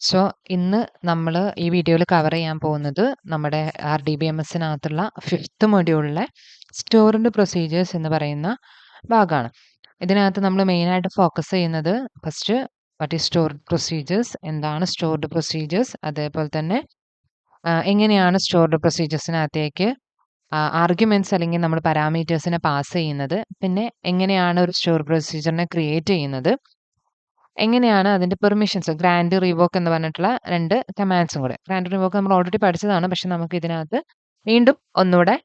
So ഇന്ന് നമ്മൾ ഈ വീഡിയോയിൽ കവർ ചെയ്യാൻ പോകുന്നത് നമ്മുടെ RDBMSനകത്തുള്ള 5th മൊഡ്യൂളിലെ സ്റ്റോർഡ് പ്രൊസീജിയേഴ്സ് എന്ന് പറയുന്ന ഭാഗമാണ്. ഇതിനകത്ത് നമ്മൾ മെയിനായിട്ട് ഫോക്കസ് ചെയ്യുന്നത് first what is stored procedures, എന്താണ് സ്റ്റോർഡ് പ്രൊസീജിയേഴ്സ്, അതേപോലെ തന്നെ എങ്ങനെയാണ് സ്റ്റോർഡ് പ്രൊസീജിയേഴ്സിനകത്തേക്ക് ആർഗ്യുമെന്റ്സ് അല്ലെങ്കിൽ നമ്മൾ പാരാമീറ്റേഴ്സിനെ പാസ് ചെയ്യുന്നത്, പിന്നെ എങ്ങനെയാണ് ഒരു സ്റ്റോർ പ്രൊസീജിയറിനെ ക്രിയേറ്റ് ചെയ്യുന്നത്, എങ്ങനെയാണ് അതിന്റെ പെർമിഷൻസ് ഗ്രാന്റ് റിവോക്ക് എന്ന് പറഞ്ഞിട്ടുള്ള 2 കമാൻഡ്സും കൂടെ. ഗ്രാന്റ് റിവോക്ക് നമ്മൾ ഓൾറെഡി പഠിച്ചതാണ്. പക്ഷെ നമുക്ക് ഇതിനകത്ത് വീണ്ടും ഒന്നുകൂടെ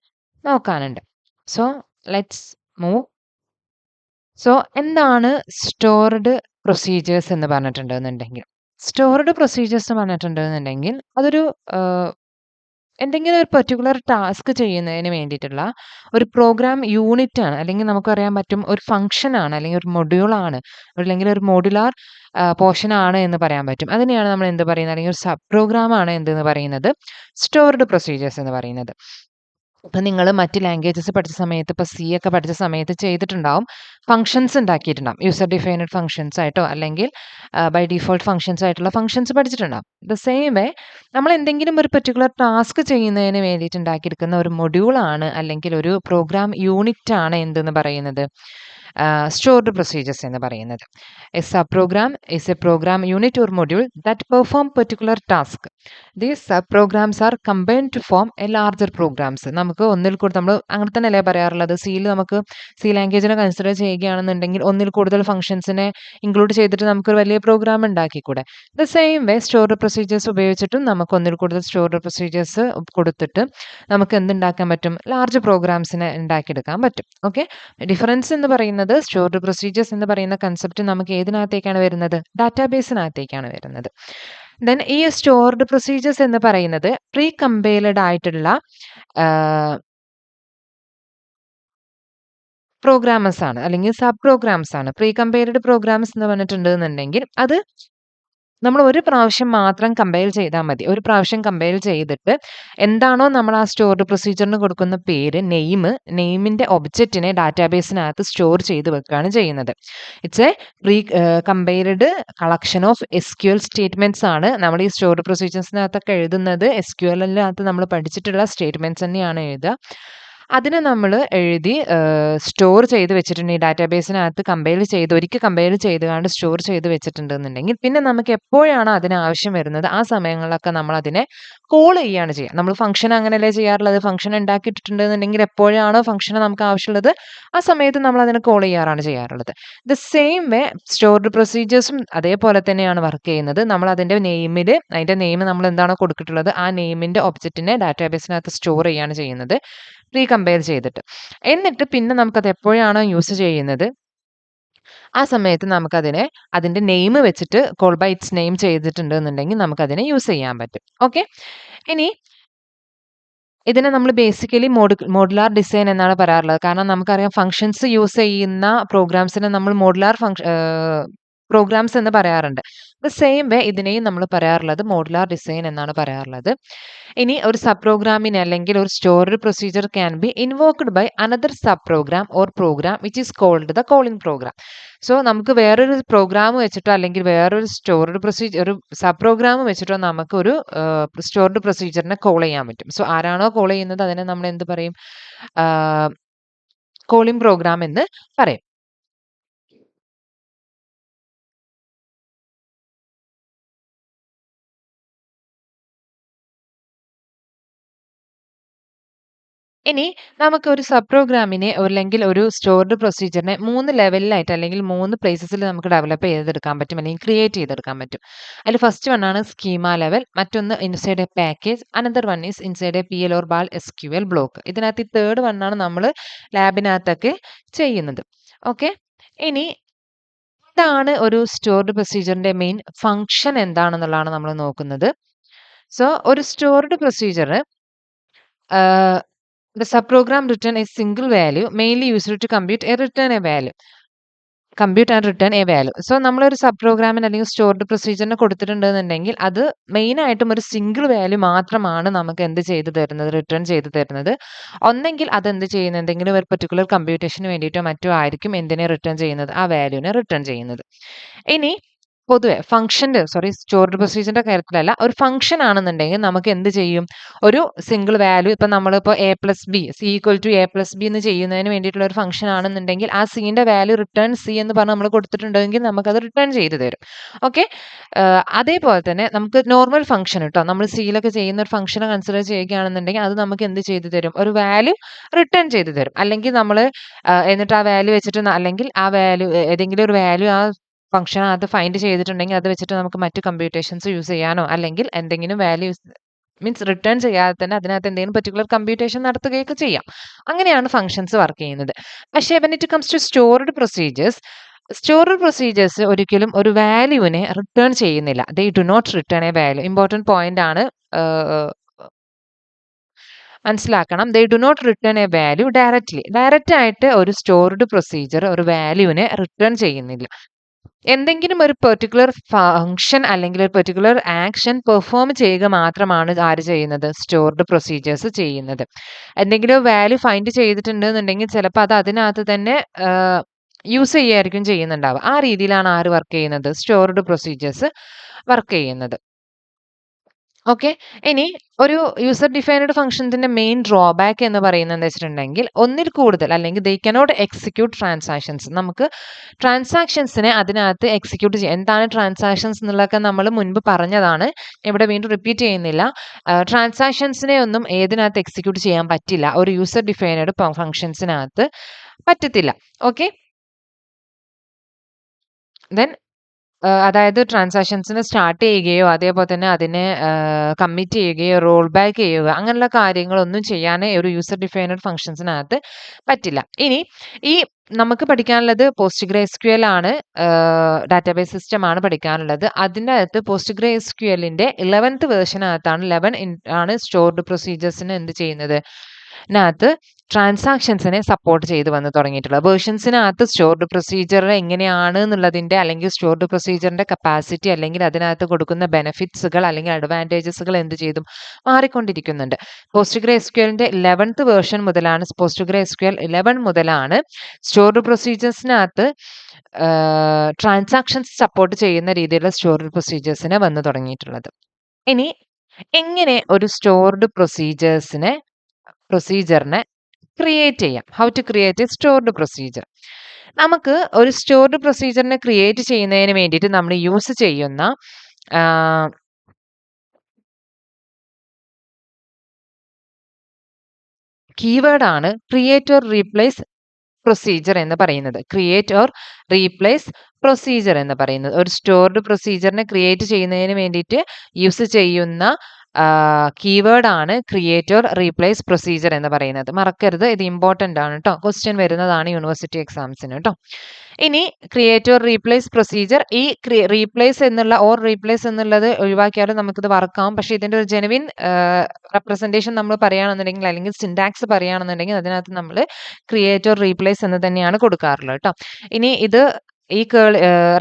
നോക്കാനുണ്ട്. So let's move. സോ എന്താണ് സ്റ്റോർഡ് പ്രൊസീജിയേഴ്സ് എന്ന് പറഞ്ഞിട്ടുണ്ടെന്നുണ്ടെങ്കിൽ, സ്റ്റോർഡ് പ്രൊസീജിയേഴ്സ് എന്ന് പറഞ്ഞിട്ടുണ്ടെന്നുണ്ടെങ്കിൽ അതൊരു എന്തെങ്കിലും ഒരു പെർട്ടിക്കുലർ ടാസ്ക് ചെയ്യുന്നതിന് വേണ്ടിയിട്ടുള്ള ഒരു പ്രോഗ്രാം യൂണിറ്റ് ആണ്. അല്ലെങ്കിൽ നമുക്കറിയാൻ പറ്റും ഒരു ഫംഗ്ഷൻ ആണ്, അല്ലെങ്കിൽ ഒരു മൊഡ്യൂൾ ആണ്, അല്ലെങ്കിൽ ഒരു മോഡുലാർ പോർഷൻ ആണ് എന്ന് പറയാൻ പറ്റും. അതിനെയാണ് നമ്മൾ എന്ത് പറയുന്നത്, അല്ലെങ്കിൽ ഒരു സബ് പ്രോഗ്രാം ആണ് എന്തെന്ന് പറയുന്നത്, സ്റ്റോർഡ് പ്രൊസീജിയേഴ്സ് എന്ന് പറയുന്നത്. ഇപ്പം നിങ്ങൾ മറ്റ് ലാംഗ്വേജസ് പഠിച്ച സമയത്ത്, ഇപ്പോൾ സി ഒക്കെ പഠിച്ച സമയത്ത് ചെയ്തിട്ടുണ്ടാവും, ഫംഗ്ഷൻസ് ഉണ്ടാക്കിയിട്ടുണ്ടാവും. യൂസർ ഡിഫൈൻഡ് ഫംഗ്ഷൻസ് ആയിട്ടോ അല്ലെങ്കിൽ ബൈ ഡിഫോൾട്ട് ഫംഗ്ഷൻസ് ആയിട്ടുള്ള ഫംഗ്ഷൻസ് പഠിച്ചിട്ടുണ്ടാവും. ദ സെയിം വേ നമ്മൾ എന്തെങ്കിലും ഒരു പെർട്ടിക്കുലർ ടാസ്ക് ചെയ്യുന്നതിന് വേണ്ടിയിട്ട് ഉണ്ടാക്കിയെടുക്കുന്ന ഒരു മൊഡ്യൂളാണ് അല്ലെങ്കിൽ ഒരു പ്രോഗ്രാം യൂണിറ്റ് ആണ് എന്തെന്ന് പറയുന്നത്, സ്റ്റോർഡ് പ്രൊസീജിയേഴ്സ് എന്ന് പറയുന്നത്. A sub program is a program unit or module that perform particular task. These sub programs are combined to form a larger programs. നമുക്ക് ഒന്നിൽ കൂടുതൽ, നമ്മൾ അങ്ങനെ തന്നെയല്ലേ പറയാറുള്ളത്, സിയിൽ നമുക്ക് സി ലാംഗ്വേജിനെ കൺസിഡർ ചെയ്യുകയാണെന്നുണ്ടെങ്കിൽ ഒന്നിൽ കൂടുതൽ ഫംഗ്ഷൻസിനെ ഇൻക്ലൂഡ് ചെയ്തിട്ട് നമുക്കൊരു വലിയ പ്രോഗ്രാം ഉണ്ടാക്കിക്കൂടെ. The same way stored procedures ഉപയോഗിച്ചിട്ടും നമുക്ക് ഒന്നിൽ കൂടുതൽ സ്റ്റോർഡ് പ്രൊസീജിയേഴ്സ് കൊടുത്തിട്ട് നമുക്ക് എന്തുണ്ടാക്കാൻ പറ്റും, ലാർജ് പ്രോഗ്രാംസിനെ ഉണ്ടാക്കിയെടുക്കാൻ പറ്റും. ഓക്കെ, ഡിഫറൻസ് എന്ന് പറയുന്നത്, സ്റ്റോർഡ് പ്രൊസീജിയേഴ്സ് എന്ന് പറയുന്ന കൺസെപ്റ്റ് നമുക്ക് ഏതിനകത്തേക്കാണ് വരുന്നത്, ഡാറ്റാബേസിനകത്തേക്കാണ് വരുന്നത്. ദെൻ ഈ സ്റ്റോർഡ് പ്രൊസീജിയേഴ്സ് എന്ന് പറയുന്നത് പ്രീ കമ്പൈൽഡ് ആയിട്ടുള്ള പ്രോഗ്രാംസ് ആണ്, അല്ലെങ്കിൽ സബ് പ്രോഗ്രാംസ് ആണ്. പ്രീ കമ്പൈൽഡ് പ്രോഗ്രാംസ് എന്ന് പറഞ്ഞിട്ടുണ്ടെന്നുണ്ടെങ്കിൽ അത് നമ്മൾ ഒരു പ്രാവശ്യം മാത്രം കമ്പൈൽ ചെയ്താൽ മതി. ഒരു പ്രാവശ്യം കമ്പൈൽ ചെയ്തിട്ട് എന്താണോ നമ്മൾ ആ സ്റ്റോർഡ് പ്രൊസീജിയറിന് കൊടുക്കുന്ന പേര്, നെയിമിന്റെ ഒബ്ജക്റ്റിനെ ഡാറ്റാബേസിനകത്ത് സ്റ്റോർ ചെയ്ത് വെക്കുകയാണ് ചെയ്യുന്നത്. It's A pre compiled collection of SQL statements ആണ് നമ്മൾ ഈ സ്റ്റോർഡ് പ്രൊസീജിയേഴ്സിനകത്തൊക്കെ എഴുതുന്നത്. SQLനകത്ത് നമ്മൾ പഠിച്ചിട്ടുള്ള സ്റ്റേറ്റ്മെന്റ്സ് തന്നെയാണ് എഴുതുക. അതിനെ നമ്മൾ എഴുതി സ്റ്റോർ ചെയ്ത് വെച്ചിട്ടുണ്ട്. ഈ ഡാറ്റാബേസിനകത്ത് ഒരിക്കൽ കമ്പൈൽ ചെയ്തുകൊണ്ട് സ്റ്റോർ ചെയ്ത് വെച്ചിട്ടുണ്ടെന്നുണ്ടെങ്കിൽ പിന്നെ നമുക്ക് എപ്പോഴാണ് അതിന് ആവശ്യം വരുന്നത് ആ സമയങ്ങളിലൊക്കെ നമ്മൾ അതിനെ കോൾ ചെയ്യുകയാണ് ചെയ്യുക. നമ്മൾ ഫംഗ്ഷൻ അങ്ങനെയല്ലേ ചെയ്യാറുള്ളത്. ഫംഗ്ഷൻ ഉണ്ടാക്കിയിട്ടുണ്ടെന്നുണ്ടെങ്കിൽ എപ്പോഴാണോ ഫംഗ്ഷന് നമുക്ക് ആവശ്യമുള്ളത് ആ സമയത്ത് നമ്മൾ അതിനെ കോൾ ചെയ്യാറുള്ളത്. ദ സെയിം വേ സ്റ്റോർഡ് പ്രൊസീജിയേഴ്സും അതേപോലെ തന്നെയാണ് വർക്ക് ചെയ്യുന്നത്. നമ്മൾ അതിന്റെ നെയിം നമ്മൾ എന്താണോ കൊടുത്തിട്ടുള്ളത് ആ നെയിമിന്റെ ഒബ്ജക്റ്റിനെ ഡാറ്റാബേസിനകത്ത് സ്റ്റോർ ചെയ്യാണ് ചെയ്യുന്നത്, റീകമ്പയർ ചെയ്തിട്ട്. എന്നിട്ട് പിന്നെ നമുക്കത് എപ്പോഴാണോ യൂസ് ചെയ്യുന്നത് ആ സമയത്ത് നമുക്കതിനെ അതിന്റെ നെയിം വെച്ചിട്ട് കോൾ ബൈ ഇറ്റ്സ് നെയിം ചെയ്തിട്ടുണ്ടെന്നുണ്ടെങ്കിൽ നമുക്കതിനെ യൂസ് ചെയ്യാൻ പറ്റും. ഓക്കെ, ഇനി ഇതിനെ നമ്മൾ ബേസിക്കലി മോഡുലാർ ഡിസൈൻ എന്നാണ് പറയാറുള്ളത്. കാരണം നമുക്കറിയാം ഫംഗ്ഷൻസ് യൂസ് ചെയ്യുന്ന പ്രോഗ്രാംസിനെ നമ്മൾ മോഡുലാർ പ്രോഗ്രാംസ് എന്ന് പറയാറുണ്ട്. ദ സെയിം വേ ഇതിനെയും നമ്മൾ പറയാറുള്ളത് മോഡുലാർ ഡിസൈൻ എന്നാണ് പറയാറുള്ളത്. ഇനി ഒരു സബ് പ്രോഗ്രാമിനെ അല്ലെങ്കിൽ ഒരു stored procedure can be invoked by another sub program or program which is called the calling program. So നമുക്ക് വേറൊരു പ്രോഗ്രാം വെച്ചിട്ടോ അല്ലെങ്കിൽ വേറൊരു സ്റ്റോർഡ് പ്രൊസീജിയർ, ഒരു സബ് പ്രോഗ്രാം വെച്ചിട്ടോ നമുക്കൊരു സ്റ്റോർഡ് പ്രൊസീജിയറിനെ കോൾ ചെയ്യാൻ പറ്റും. സോ ആരാണോ കോൾ ചെയ്യുന്നത് അതിനെ നമ്മൾ എന്ത് പറയും, കോളിംഗ് പ്രോഗ്രാം എന്ന് പറയും. ഇനി നമുക്ക് ഒരു സബ് പ്രോഗ്രാമിനെ അല്ലെങ്കിൽ ഒരു സ്റ്റോർഡ് പ്രൊസീജിയറിനെ 3 ലെവലിലായിട്ട് അല്ലെങ്കിൽ 3 പ്ലേസസിൽ നമുക്ക് ഡെവലപ്പ് ചെയ്തെടുക്കാൻ പറ്റും, അല്ലെങ്കിൽ ക്രിയേറ്റ് ചെയ്തെടുക്കാൻ പറ്റും. അതിൽ ഫസ്റ്റ് വൺ ആണ് സ്കീമ ലെവൽ, മറ്റൊന്ന് inside A package, another one is inside A PL or ball SQL block. ഇതിനകത്ത് ഈ തേർഡ് വൺ ആണ് നമ്മൾ ലാബിനകത്തൊക്കെ ചെയ്യുന്നത്. ഓക്കെ, ഇനി എന്താണ് ഒരു സ്റ്റോർഡ് പ്രൊസീജിയറിന്റെ മെയിൻ ഫംഗ്ഷൻ എന്താണെന്നുള്ളതാണ് നമ്മൾ നോക്കുന്നത്. സോ ഒരു stored procedure, the subprogram return a single value mainly used to compute and return a value. So നമ്മളൊരു സബ് പ്രോഗ്രാമിന് അല്ലെങ്കിൽ സ്റ്റോർഡ് പ്രൊസീജിയറിന് കൊടുത്തിട്ടുണ്ടെന്നുണ്ടെങ്കിൽ അത് മെയിൻ ആയിട്ടും ഒരു സിംഗിൾ വാല്യൂ മാത്രമാണ് നമുക്ക് എന്ത് ചെയ്തു തരുന്നത്, റിട്ടേൺ ചെയ്തു തരുന്നത്. ഒന്നെങ്കിൽ അത് എന്ത് ചെയ്യുന്നത്, എന്തെങ്കിലും ഒരു പെർട്ടിക്കുലർ കമ്പ്യൂട്ടേഷന് വേണ്ടിയിട്ടോ മറ്റോ ആയിരിക്കും എന്തിനെ റിട്ടേൺ ചെയ്യുന്നത്, ആ വാല്യൂനെ റിട്ടേൺ ചെയ്യുന്നത്. ഇനി പൊതുവെ സ്റ്റോർഡ് പ്രൊസീജിയറിന്റെ കാര്യത്തിലല്ല, ഒരു ഫംഗ്ഷൻ ആണെന്നുണ്ടെങ്കിൽ നമുക്ക് എന്ത് ചെയ്യും, ഒരു സിംഗിൾ വാല്യൂ ഇപ്പം നമ്മളിപ്പോൾ A+B C=A+B എന്ന് ചെയ്യുന്നതിന് വേണ്ടിയിട്ടുള്ള ഒരു ഫംഗ്ഷൻ ആണെന്നുണ്ടെങ്കിൽ ആ സിന്റെ വാല്യൂ റിട്ടേൺ C എന്ന് പറഞ്ഞ് നമ്മൾ കൊടുത്തിട്ടുണ്ടെങ്കിൽ നമുക്കത് റിട്ടേൺ ചെയ്ത് തരും. ഓക്കെ, അതേപോലെ തന്നെ നമുക്ക് നോർമൽ ഫംഗ്ഷൻ കേട്ടോ, നമ്മൾ സിയിലൊക്കെ ചെയ്യുന്ന ഒരു ഫംഗ്ഷനെ കൺസിഡർ ചെയ്യുകയാണെന്നുണ്ടെങ്കിൽ അത് നമുക്ക് എന്ത് ചെയ്തു തരും, ഒരു വാല്യൂ റിട്ടേൺ ചെയ്ത് തരും. അല്ലെങ്കിൽ നമ്മൾ എന്നിട്ട് ആ വാല്യൂ വെച്ചിട്ട് അല്ലെങ്കിൽ ആ വാല്യൂ ഏതെങ്കിലും ഒരു വാല്യൂ ആ ഫംഗ്ഷനകത്ത് ഫൈൻഡ് ചെയ്തിട്ടുണ്ടെങ്കിൽ അത് വെച്ചിട്ട് നമുക്ക് മറ്റ് കമ്പ്യൂട്ടേഷൻസ് യൂസ് ചെയ്യാനോ അല്ലെങ്കിൽ എന്തെങ്കിലും വാല്യൂസ് മീൻസ് റിട്ടേൺ ചെയ്യാതെ തന്നെ അതിനകത്ത് എന്തെങ്കിലും പർട്ടിക്കുലർ കമ്പ്യൂട്ടേഷൻ നടത്തുകയൊക്കെ ചെയ്യാം. അങ്ങനെയാണ് ഫംഗ്ഷൻസ് വർക്ക് ചെയ്യുന്നത്. പക്ഷേ when it comes to stored procedures ഒരിക്കലും ഒരു വാല്യൂവിനെ റിട്ടേൺ ചെയ്യുന്നില്ല. They do not return a value. Important point ആണ്, മനസ്സിലാക്കണം. They do not return a value directly. Direct ആയിട്ട് ഒരു സ്റ്റോർഡ് പ്രൊസീജിയർ ഒരു വാല്യൂവിനെ റിട്ടേൺ ചെയ്യുന്നില്ല. എന്തെങ്കിലും ഒരു പെർട്ടിക്കുലർ ഫംഗ്ഷൻ അല്ലെങ്കിൽ ഒരു പെർട്ടിക്കുലർ ആക്ഷൻ പെർഫോം ചെയ്യുക മാത്രമാണ് ആര് ചെയ്യുന്നത്, സ്റ്റോർഡ് പ്രൊസീജിയേഴ്സ് ചെയ്യുന്നത്. എന്തെങ്കിലും വാല്യൂ ഫൈൻഡ് ചെയ്തിട്ടുണ്ടെന്നുണ്ടെങ്കിൽ ചിലപ്പോൾ അത് അതിനകത്ത് തന്നെ യൂസ് ചെയ്യായിരിക്കും ചെയ്യുന്നുണ്ടാവുക. ആ രീതിയിലാണ് ആര് വർക്ക് ചെയ്യുന്നത്, സ്റ്റോർഡ് പ്രൊസീജിയേഴ്സ് വർക്ക് ചെയ്യുന്നത്. ഓക്കെ, ഇനി ഒരു യൂസർ ഡിഫൈൻഡ് ഫംഗ്ഷൻസിന്റെ മെയിൻ ഡ്രോബാക്ക് എന്ന് പറയുന്നത് എന്താ വെച്ചിട്ടുണ്ടെങ്കിൽ, ഒന്നിൽ കൂടുതൽ അല്ലെങ്കിൽ ദേ കനോട്ട് എക്സിക്യൂട്ട് ട്രാൻസാക്ഷൻസ്. നമുക്ക് ട്രാൻസാക്ഷൻസിനെ അതിനകത്ത് എക്സിക്യൂട്ട് ചെയ്യാം. എന്താണ് ട്രാൻസാക്ഷൻസ് എന്നുള്ളതൊക്കെ നമ്മൾ മുൻപ് പറഞ്ഞതാണ്, ഇവിടെ വീണ്ടും റിപ്പീറ്റ് ചെയ്യുന്നില്ല. ട്രാൻസാക്ഷൻസിനെ ഒന്നും ഏതിനകത്ത് എക്സിക്യൂട്ട് ചെയ്യാൻ പറ്റില്ല, ഒരു യൂസർ ഡിഫൈൻഡ് ഫംഗ്ഷൻസിനകത്ത് പറ്റത്തില്ല. ഓക്കെ, ദെൻ അതായത് ട്രാൻസാക്ഷൻസിനെ സ്റ്റാർട്ട് ചെയ്യുകയോ അതേപോലെ തന്നെ അതിനെ കമ്മിറ്റ് ചെയ്യുകയോ റോൾ ബാക്ക് ചെയ്യുക അങ്ങനെയുള്ള കാര്യങ്ങളൊന്നും ചെയ്യാനേ ഒരു യൂസർ ഡിഫൈൻഡ് ഫംഗ്ഷൻസിനകത്ത് പറ്റില്ല. ഇനി ഈ നമുക്ക് പഠിക്കാനുള്ളത് PostgreSQL ആണ്, ഡാറ്റാബേസ് സിസ്റ്റം ആണ് പഠിക്കാനുള്ളത്. അതിൻ്റെ അകത്ത് PostgreSQLന്റെ 11th വേർഷനകത്താണ് 11 ആണ് സ്റ്റോർഡ് പ്രൊസീജിയേഴ്സിന് എന്ത് ചെയ്യുന്നത്, നകത്ത് ട്രാൻസാക്ഷൻസിനെ സപ്പോർട്ട് ചെയ്ത് വന്ന് തുടങ്ങിയിട്ടുള്ളത്. വേർഷൻസിനകത്ത് സ്റ്റോർഡ് പ്രൊസീജിയർ എങ്ങനെയാണ് എന്നുള്ളതിൻ്റെ അല്ലെങ്കിൽ സ്റ്റോർഡ് പ്രൊസീജിയറിന്റെ കപ്പാസിറ്റി അല്ലെങ്കിൽ അതിനകത്ത് കൊടുക്കുന്ന ബെനിഫിറ്റ്സുകൾ അല്ലെങ്കിൽ അഡ്വാൻറ്റേജസുകൾ എന്ത് ചെയ്തു മാറിക്കൊണ്ടിരിക്കുന്നുണ്ട്. PostgreSQLന്റെ 11th വേർഷൻ മുതലാണ്, PostgreSQL 11 മുതലാണ് സ്റ്റോർഡ് പ്രൊസീജിയേഴ്സിനകത്ത് ട്രാൻസാക്ഷൻസ് സപ്പോർട്ട് ചെയ്യുന്ന രീതിയിലുള്ള സ്റ്റോർഡ് പ്രൊസീജിയേഴ്സിനെ വന്നു തുടങ്ങിയിട്ടുള്ളത്. ഇനി എങ്ങനെ ഒരു സ്റ്റോർഡ് പ്രൊസീജിയറിനെ ക്രിയേറ്റ് ചെയ്യാം, how to create a stored procedure. നമുക്ക് ഒരു സ്റ്റോർഡ് പ്രൊസീജിയറിനെ ക്രിയേറ്റ് ചെയ്യുന്നതിന് വേണ്ടിയിട്ട് നമ്മൾ യൂസ് ചെയ്യുന്ന കീവേഡ് ആണ് ക്രിയേറ്റ് ഓർ റീപ്ലേസ് പ്രൊസീജിയർ എന്ന് പറയുന്നത്. ക്രിയേറ്റ് ഓർ റീപ്ലേസ് പ്രൊസീജിയർ എന്ന് പറയുന്നത് ഒരു സ്റ്റോർഡ് പ്രൊസീജിയറിനെ ക്രിയേറ്റ് ചെയ്യുന്നതിന് വേണ്ടിയിട്ട് യൂസ് ചെയ്യുന്ന കീവേഡ് ആണ് ക്രിയേറ്റ് ഓർ റീപ്ലേസ് പ്രൊസീജിയർ എന്ന് പറയുന്നത്. മറക്കരുത്, ഇത് ഇമ്പോർട്ടൻ്റ് ആണ് കേട്ടോ, ക്വസ്റ്റ്യൻ വരുന്നതാണ് യൂണിവേഴ്സിറ്റി എക്സാംസിന് കേട്ടോ. ഇനി ക്രിയേറ്റ് ഓർ റീപ്ലേസ് പ്രൊസീജിയർ, ഈ റീപ്ലേസ് എന്നുള്ളത് ഒഴിവാക്കിയാലും നമുക്കിത് വർക്കാവും. പക്ഷേ ഇതിൻ്റെ ഒരു ജെനുവിൻ റെപ്രസെൻറ്റേഷൻ നമ്മൾ പറയുകയാണെന്നുണ്ടെങ്കിൽ അല്ലെങ്കിൽ സിൻടാക്സ് പറയുകയാണെന്നുണ്ടെങ്കിൽ അതിനകത്ത് നമ്മൾ ക്രിയേറ്റ് ഓർ റീപ്ലേസ് എന്ന് തന്നെയാണ് കൊടുക്കാറുള്ളത് കേട്ടോ. ഇനി ഇത് ഈ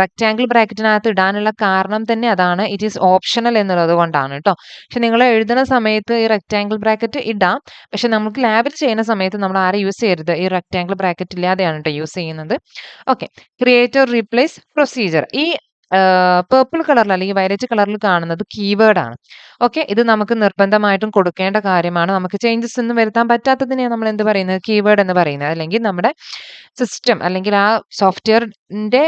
റെക്റ്റാങ്കിൾ ബ്രാക്കറ്റിനകത്ത് ഇടാനുള്ള കാരണം തന്നെ അതാണ്, ഇറ്റ് ഈസ് ഓപ്ഷണൽ എന്നുള്ളത് കൊണ്ടാണ് കേട്ടോ. പക്ഷെ നിങ്ങൾ എഴുതുന്ന സമയത്ത് ഈ റെക്റ്റാങ്കിൾ ബ്രാക്കറ്റ് ഇടാം, പക്ഷെ നമുക്ക് ലാബിൽ ചെയ്യുന്ന സമയത്ത് നമ്മൾ ആരെ യൂസ് ചെയ്യരുത്, ഈ റെക്റ്റാങ്കിൾ ബ്രാക്കറ്റ് ഇല്ലാതെയാണ് കേട്ടോ യൂസ് ചെയ്യുന്നത്. Okay, create or replace procedure, ഈ പേർപ്പിൾ കളറിൽ അല്ലെങ്കിൽ വയലറ്റ് കളറിൽ കാണുന്നത് കീവേഡ് ആണ്. ഓക്കെ, ഇത് നമുക്ക് നിർബന്ധമായിട്ടും കൊടുക്കേണ്ട കാര്യമാണ്. നമുക്ക് ചേഞ്ചസ് ഒന്നും വരുത്താൻ പറ്റാത്തതിനെയാണ് നമ്മൾ എന്ത് പറയുന്നത്, കീവേഡ് എന്ന് പറയുന്നത്. അല്ലെങ്കിൽ നമ്മുടെ സിസ്റ്റം അല്ലെങ്കിൽ ആ സോഫ്റ്റ്വെയറിന്റെ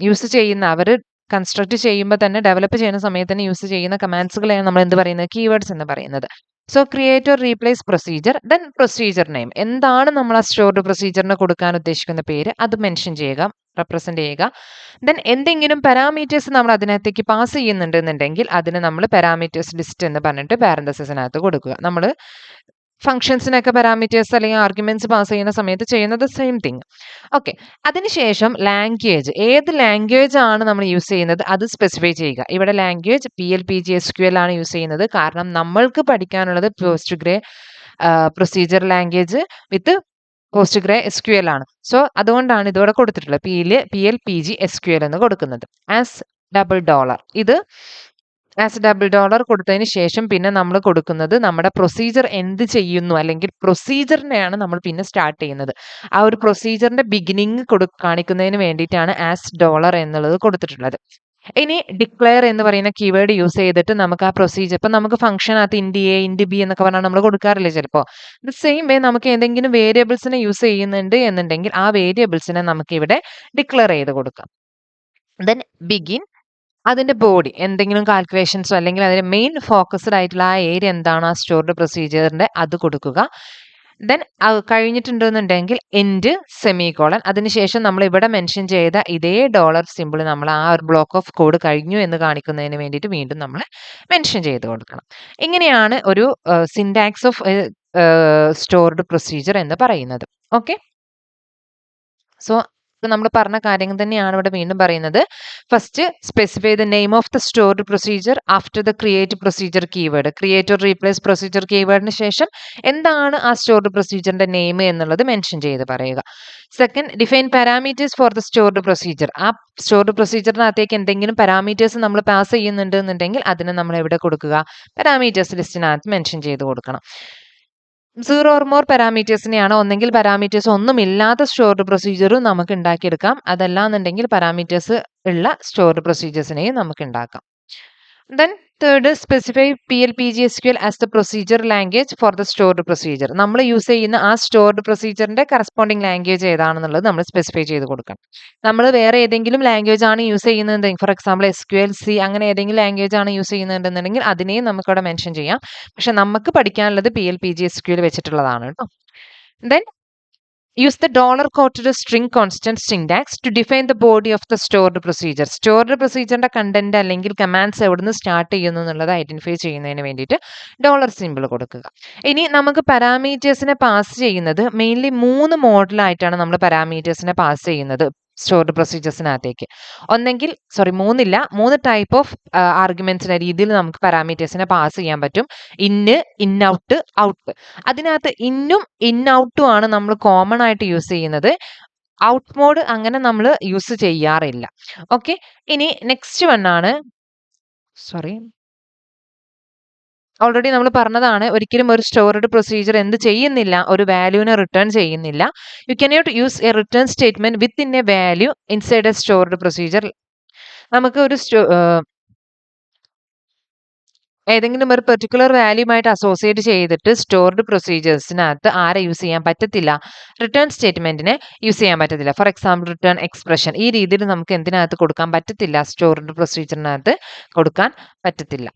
യൂസ് ചെയ്യുന്ന അവർ കൺസ്ട്രക്ട് ചെയ്യുമ്പോൾ തന്നെ ഡെവലപ്പ് ചെയ്യുന്ന സമയത്ത് തന്നെ യൂസ് ചെയ്യുന്ന കമാൻഡ്സുകളെയാണ് നമ്മൾ എന്ത് പറയുന്നത്, കീവേഡ്സ് എന്ന് പറയുന്നത്. So create or replace procedure, then procedure name, എന്താണ് നമ്മൾ ആ സ്റ്റോർഡ് പ്രൊസീജിയറിന് കൊടുക്കാൻ ഉദ്ദേശിക്കുന്ന പേര് അത് മെൻഷൻ ചെയ്യുക, റെപ്രസെന്റ് ചെയ്യുക. ദെൻ എന്തെങ്കിലും പാരാമീറ്റേഴ്സ് നമ്മൾ അതിനകത്തേക്ക് പാസ് ചെയ്യുന്നുണ്ടെന്നുണ്ടെങ്കിൽ അതിന് നമ്മൾ പാരാമീറ്റേഴ്സ് ലിസ്റ്റ് എന്ന് പറഞ്ഞിട്ട് പാരന്തസിസിനകത്ത് കൊടുക്കുക. നമ്മൾ ഫംഗ്ഷൻസിനൊക്കെ പാരാമീറ്റേഴ്സ് അല്ലെങ്കിൽ ആർഗ്യുമെന്റ്സ് പാസ് ചെയ്യുന്ന സമയത്ത് ചെയ്യുന്നത് സെയിം തിങ്. ഓക്കെ, അതിനുശേഷം ലാംഗ്വേജ്, ഏത് ലാംഗ്വേജ് ആണ് നമ്മൾ യൂസ് ചെയ്യുന്നത് അത് സ്പെസിഫൈ ചെയ്യുക. ഇവിടെ ലാംഗ്വേജ് PL/PG/SQL ആണ് യൂസ് ചെയ്യുന്നത്. കാരണം നമ്മൾക്ക് പഠിക്കാനുള്ളത് പോസ്റ്റ്ഗ്രേ പ്രൊസീജിയർ ലാംഗ്വേജ് വിത്ത് PostgreSQL ആണ്. സോ അതുകൊണ്ടാണ് ഇതോടെ കൊടുത്തിട്ടുള്ളത് PL/PG/SQL എന്ന് കൊടുക്കുന്നത്. $. ഇത് ആസ് $1 കൊടുത്തതിന് ശേഷം പിന്നെ നമ്മൾ കൊടുക്കുന്നത് നമ്മുടെ പ്രൊസീജിയർ എന്ത് ചെയ്യുന്നു അല്ലെങ്കിൽ പ്രൊസീജിയറിനെയാണ് നമ്മൾ പിന്നെ സ്റ്റാർട്ട് ചെയ്യുന്നത്. ആ ഒരു പ്രൊസീജിയറിന്റെ ബിഗിനിങ് കാണിക്കുന്നതിന് വേണ്ടിയിട്ടാണ് ആസ് ഡോളർ എന്നുള്ളത് കൊടുത്തിട്ടുള്ളത്. ഇനി ഡിക്ലെയർ എന്ന് പറയുന്ന കീവേഡ് യൂസ് ചെയ്തിട്ട് നമുക്ക് ആ പ്രൊസീജിയർ ഇപ്പം നമുക്ക് ഫംഗ്ഷനകത്ത് ഇൻഡ് എ ഇൻഡ് ബി എന്നൊക്കെ പറഞ്ഞാൽ നമ്മൾ കൊടുക്കാറില്ലേ ചിലപ്പോൾ. ദ സെയിം വേ നമുക്ക് ഏതെങ്കിലും വേരിയബിൾസിനെ യൂസ് ചെയ്യുന്നുണ്ട് എന്നുണ്ടെങ്കിൽ ആ വേരിയബിൾസിനെ നമുക്ക് ഇവിടെ ഡിക്ലെയർ ചെയ്ത് കൊടുക്കാം. ദെൻ ബിഗിൻ അതിന്റെ ബോഡി എന്തെങ്കിലും കാൽക്കുലേഷൻസോ അല്ലെങ്കിൽ അതിന്റെ മെയിൻ ഫോക്കസ്ഡ് ആയിട്ടുള്ള ആ ഏരിയ എന്താണോ ആ സ്റ്റോർഡ് പ്രൊസീജിയറിന്റെ അത് കൊടുക്കുക. ദെൻ കഴിഞ്ഞിട്ടുണ്ടെന്നുണ്ടെങ്കിൽ എൻഡ് സെമികോളൻ അതിനുശേഷം നമ്മൾ ഇവിടെ മെൻഷൻ ചെയ്ത ഇതേ ഡോളർ സിമ്പിൾ നമ്മൾ ആ ഒരു ബ്ലോക്ക് ഓഫ് കോഡ് കഴിഞ്ഞു എന്ന് കാണിക്കുന്നതിന് വേണ്ടിയിട്ട് വീണ്ടും നമ്മൾ മെൻഷൻ ചെയ്ത് കൊടുക്കണം. ഇങ്ങനെയാണ് ഒരു സിൻടാക്സ് ഓഫ് സ്റ്റോർഡ് പ്രൊസീജിയർ എന്ന് പറയുന്നത്. ഓക്കെ, സോ നമ്മൾ പറഞ്ഞ കാര്യങ്ങൾ തന്നെയാണ് ഇവിടെ വീണ്ടും പറയുന്നത്. First specify the name of the stored procedure after the create procedure keyword. Create or replace procedure കീവേഡിന് ശേഷം എന്താണ് ആ സ്റ്റോർഡ് പ്രൊസീജിയറിന്റെ നെയിം എന്നുള്ളത് മെൻഷൻ ചെയ്ത് പറയുക. Second, define parameters for the stored procedure. ആ സ്റ്റോർഡ് പ്രൊസീജിയറിനകത്തേക്ക് എന്തെങ്കിലും പാരാമീറ്റേഴ്സ് നമ്മൾ പാസ് ചെയ്യുന്നുണ്ട് എന്നുണ്ടെങ്കിൽ അതിനെ നമ്മൾ എവിടെ കൊടുക്കുക? പാരാമീറ്റേഴ്സ് ലിസ്റ്റിനകത്ത് മെൻഷൻ ചെയ്ത് കൊടുക്കണം. 0 ഓർ മോർ പാരാമീറ്റേഴ്സിനെയാണ് ഒന്നെങ്കിൽ പാരാമീറ്റേഴ്സ് ഒന്നുമില്ലാത്ത സ്റ്റോർഡ് പ്രൊസീജിയറും നമുക്ക് ഉണ്ടാക്കിയെടുക്കാം. അതല്ലാന്നുണ്ടെങ്കിൽ പാരാമീറ്റേഴ്സ് ഉള്ള സ്റ്റോർഡ് പ്രൊസീജിയേഴ്സിനെയും നമുക്ക് ഉണ്ടാക്കാം. Then third, specify PLPG-SQL as the procedure language four the stored procedure. നമ്മൾ യൂസ് ചെയ്യുന്ന ആ സ്റ്റോർഡ് പ്രൊസീജിയറിന്റെ കറസ്പോണ്ടിങ് ലാംഗ്വേജ് ഏതാണെന്നുള്ളത് നമ്മൾ സ്പെസിഫൈ ചെയ്ത് കൊടുക്കണം. നമ്മൾ വേറെ ഏതെങ്കിലും ലാംഗ്വേജ് ആണ് യൂസ് ചെയ്യുന്നത്, ഫോർ എക്സാമ്പിൾ SQL, C അങ്ങനെ ഏതെങ്കിലും ലാംഗ്വേജ് ആണ് യൂസ് ചെയ്യുന്നുണ്ടെന്നുണ്ടെങ്കിൽ അതിനെയും നമുക്കവിടെ മെൻഷൻ ചെയ്യാം. പക്ഷെ നമുക്ക് പഠിക്കാനുള്ളത് PLPG-SQL വെച്ചിട്ടുള്ളതാണ് കേട്ടോ. Then use the $quoted string constant syntax to define the body of the stored procedure. Stored procedure content അല്ലെങ്കിൽ കമാൻഡ്സ് എവിടുന്ന് സ്റ്റാർട്ട് ചെയ്യുന്നു എന്നുള്ളത് ഐഡന്റിഫൈ ചെയ്യുന്നതിന് വേണ്ടിയിട്ട് ഡോളർ സിമ്പിൾ കൊടുക്കുക. ഇനി നമുക്ക് പാരാമീറ്റേഴ്സിനെ പാസ് ചെയ്യുന്നത് മെയിൻലി 3 മോഡലായിട്ടാണ് നമ്മൾ പാരാമീറ്റേഴ്സിനെ പാസ് ചെയ്യുന്നത് സ്റ്റോർഡ് പ്രൊസീജിയേഴ്സിനകത്തേക്ക്. ഒന്നെങ്കിൽ 3 ടൈപ്പ് ഓഫ് ആർഗ്യുമെന്റ്സിന്റെ രീതിയിൽ നമുക്ക് പാരാമീറ്റേഴ്സിനെ പാസ് ചെയ്യാൻ പറ്റും. ഇന്ന്, ഇൻഔട്ട്, ഔട്ട്. അതിനകത്ത് ഇന്നും ഇൻഔട്ടും ആണ് നമ്മൾ കോമൺ ആയിട്ട് യൂസ് ചെയ്യുന്നത്. ഔട്ട് മോഡ് അങ്ങനെ നമ്മൾ യൂസ് ചെയ്യാറില്ല. ഓക്കെ, ഇനി നെക്സ്റ്റ് വൺ ആണ് ഓൾറെഡി നമ്മൾ പറഞ്ഞതാണ്, ഒരിക്കലും ഒരു സ്റ്റോർഡ് പ്രൊസീജിയർ എന്ത് ചെയ്യുന്നില്ല, ഒരു വാല്യൂവിനെ റിട്ടേൺ ചെയ്യുന്നില്ല. You cannot use A return statement with in A value inside A stored procedure. നമുക്ക് ഒരു ഏതെങ്കിലും ഒരു പെർട്ടിക്കുലർ വാല്യൂമായിട്ട് അസോസിയേറ്റ് ചെയ്തിട്ട് സ്റ്റോർഡ് പ്രൊസീജിയേഴ്സിനകത്ത് ആരെ യൂസ് ചെയ്യാൻ പറ്റത്തില്ല? റിട്ടേൺ സ്റ്റേറ്റ്മെന്റിനെ യൂസ് ചെയ്യാൻ പറ്റത്തില്ല. ഫോർ എക്സാമ്പിൾ റിട്ടേൺ എക്സ്പ്രഷൻ, ഈ രീതിയിൽ നമുക്ക് എന്തിനകത്ത് കൊടുക്കാൻ പറ്റത്തില്ല? സ്റ്റോർഡ് പ്രൊസീജിയറിനകത്ത് കൊടുക്കാൻ പറ്റത്തില്ല.